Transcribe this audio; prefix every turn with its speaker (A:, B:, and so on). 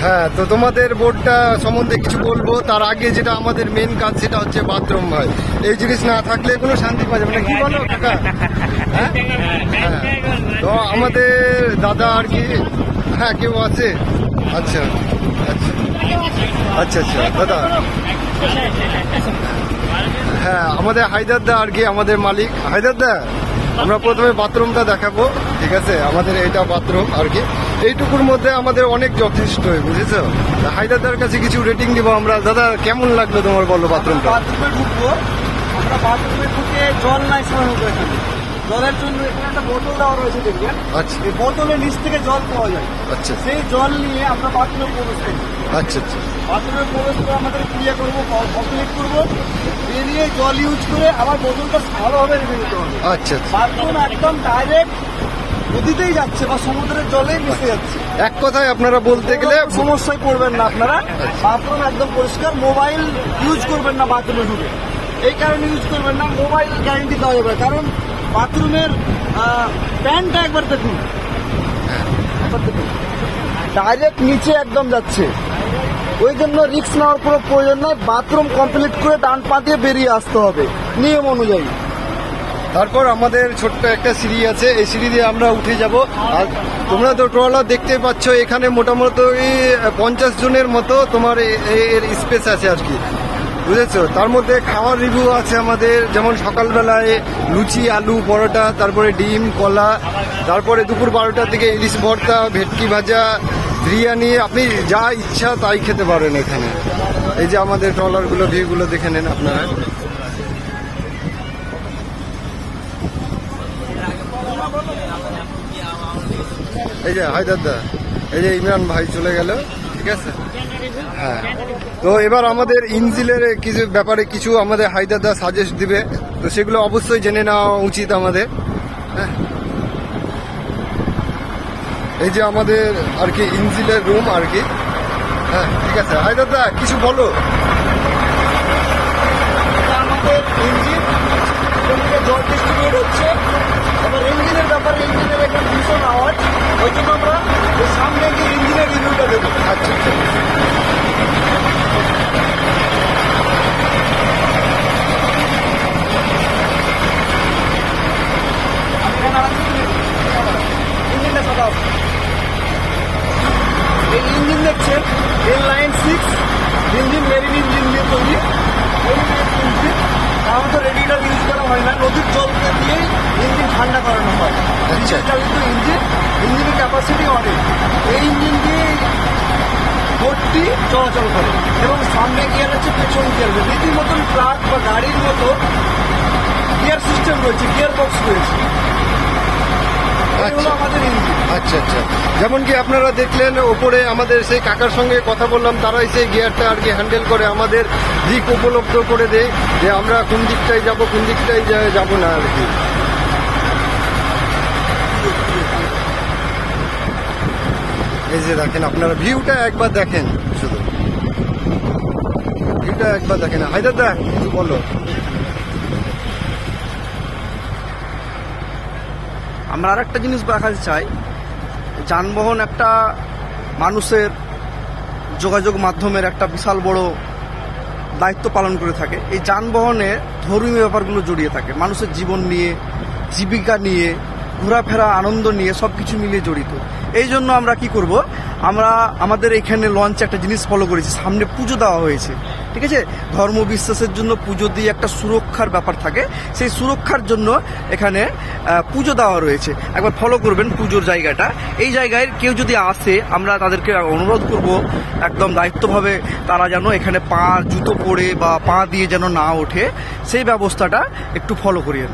A: হ্যাঁ, তো তোমাদের বোর্ডটা সম্বন্ধে কিছু বলবো। তার আগে যেটা আমাদের মেন কাজ সেটা হচ্ছে বাথরুম ভাই। এই জিনিস না থাকলে কোনো শান্তি পাওয়া যাবে না, কি বলো কাকা? হ্যাঁ, তো আমাদের দাদা আর কি, হ্যাঁ কেউ আছে? আচ্ছা আচ্ছা আচ্ছা আচ্ছা দাদা, হ্যাঁ আমাদের হায়দারদা আর কি, আমাদের মালিক হায়দারদা। আমরা প্রথমে বাথরুমটা দেখাবো, ঠিক আছে? আমাদের এটা বাথরুম আর কি, এইটুকুর মধ্যে আমাদের অনেক যথেষ্ট, বুঝেছো? হায়দারদার কাছে কিছু রেটিং দিব আমরা। দাদা কেমন লাগলো তোমার, বলো বাথরুমটা?
B: বাথরুমে ঢুকবো আমরা, বাথরুমে ঢুকে জল নাই সরানো এখানে। জলের জন্য এখানে একটা বোতল দেওয়া রয়েছে, দেখবেন।
A: আচ্ছা,
B: এই বোতলের নিচ থেকে জল পাওয়া যায়।
A: আচ্ছা,
B: সেই জল নিয়ে আমরা বাথরুমে প্রবেশ করি।
A: আচ্ছা আচ্ছা,
B: বাথরুমে প্রবেশ করে আমাদের ক্রিয়া করবো, কমপ্লিট করবো, বেরিয়ে জল ইউজ করে আবার বোতলটা ভালোভাবে রেখে দিতে হবে।
A: আচ্ছা।
B: বাথরুম একদম ডাইরেক্ট নদীতেই যাচ্ছে বা সমুদ্রের জলেই মিশে যাচ্ছে।
A: এক কথায় আপনারা বলতে গেলে
B: সমস্যায় পড়বেন না আপনারা। বাথরুম একদম পরিষ্কার। মোবাইল ইউজ করবেন না বাথরুমে ঢুকে, এই কারণে ইউজ করবেন না, মোবাইল গ্যারেন্টি দেওয়া যাবে। কারণ বাথরুমের প্যান্টটা একবার দেখুন, ডাইরেক্ট নিচে একদম যাচ্ছে, ওই জন্য রিস্ক নেওয়ার কোনো প্রয়োজন নয়। বাথরুম কমপ্লিট করে ডান পা দিয়ে বেরিয়ে আসতে হবে নিয়ম অনুযায়ী।
A: তারপর আমাদের ছোট্ট একটা সিঁড়ি আছে, এই সিঁড়ি দিয়ে আমরা উঠে যাব। আর তোমরা তো ট্রলার দেখতে পাচ্ছ, এখানে মোটামুটি 50 জনের মতো তোমার এর স্পেস আছে আর কি, বুঝেছো? তার মধ্যে খাওয়ার রিভিউ আছে আমাদের, যেমন সকালবেলায় লুচি, আলু পরোটা, তারপরে ডিম, কলা, তারপরে দুপুর 12টার দিকে ইলিশ ভর্তা, ভেটকি ভাজা, বিরিয়ানি, আপনি যা ইচ্ছা তাই খেতে পারেন এখানে। এই যে আমাদের ট্রলারগুলো, ভিউগুলো দেখে নেন আপনারা। এই যে হায়দারদা, এই যে ইমরান ভাই চলে গেল, ঠিক আছে? হ্যাঁ, তো এবার আমাদের ইঞ্জিনের কিছু ব্যাপারে কিছু আমাদের হায়দারদা সাজেস্ট দিবে, তো সেগুলো অবশ্যই জেনে নেওয়া উচিত আমাদের। হ্যাঁ, এই যে আমাদের আর কি ইঞ্জিনের রুম আর কি। হ্যাঁ, ঠিক আছে হায়দারদা কিছু বলো।
B: আমাদের ইঞ্জিন জল ডিস্ট্রিবিউট হচ্ছে, এবার ইঞ্জিনের ব্যাপারে ইঞ্জিনের একটা ভীষণ আওয়াজ, ওই জন্য আমরা সামনে গিয়ে ইঞ্জিনের রিভিউটা দেবো।
A: আচ্ছা আচ্ছা,
B: ইঞ্জিনটা কথা হবে, এই ইঞ্জিন দেখছেন L96 ইঞ্জিন, মেরিন ইঞ্জিন দিয়ে তৈরি। ইঞ্জিন সাধারণত রেডিয়েটর ইউজ করা হয় না, নদীর জলকে দিয়েই ইঞ্জিন ঠান্ডা করানো হয়। ডিজেল চালিত ইঞ্জিন, ইঞ্জিনের ক্যাপাসিটি অনেক। এই ইঞ্জিন দিয়ে বোটটি চলাচল করে এবং সামনে গিয়ার আছে, পেছন গিয়ার, রীতিমতন ট্রাক বা গাড়ির মতো গিয়ার সিস্টেম রয়েছে, গিয়ার বক্স রয়েছে। আমাদের ইঞ্জিন।
A: আচ্ছা আচ্ছা, যেমন কি আপনারা দেখলেন ওপরে আমাদের সেই কাকার সঙ্গে কথা বললাম, তারাই সেই গিয়ারটা আর কি হ্যান্ডেল করে আমাদের দিক উপলব্ধ করে দেয় যে আমরা কোন দিকটায় যাব, কোন দিকটায় যাব না আর কি। এই যে দেখেন আপনারা ভিউটা একবার দেখেন, শুধু ভিউটা একবার দেখেন। হায়দারদা কিছু বলো।
B: আমরা আর একটা জিনিস দেখাতে চাই, যানবাহন একটা মানুষের যোগাযোগ মাধ্যমের একটা বিশাল বড় দায়িত্ব পালন করে থাকে। এই যানবাহনে ধর্মীয় ব্যাপারগুলো জড়িয়ে থাকে, মানুষের জীবন নিয়ে, জীবিকা নিয়ে, ঘোরাফেরা, আনন্দ নিয়ে সব কিছু মিলিয়ে জড়িত। এই জন্য আমরা কি করব, আমরা আমাদের এখানে লঞ্চে একটা জিনিস ফলো করেছি, সামনে পুজো দেওয়া হয়েছে, ঠিক আছে? ধর্ম বিশ্বাসের জন্য পুজো দিয়ে একটা সুরক্ষার ব্যাপার থাকে, সেই সুরক্ষার জন্য এখানে পুজো দেওয়া রয়েছে। একবার ফলো করবেন পুজোর জায়গাটা। এই জায়গায় কেউ যদি আসে, আমরা তাদেরকে অনুরোধ করব একদম দায়িত্বভাবে তারা যেন এখানে জুতো পরে বা পা দিয়ে যেন না ওঠে, সেই ব্যবস্থাটা একটু ফলো করিয়েন।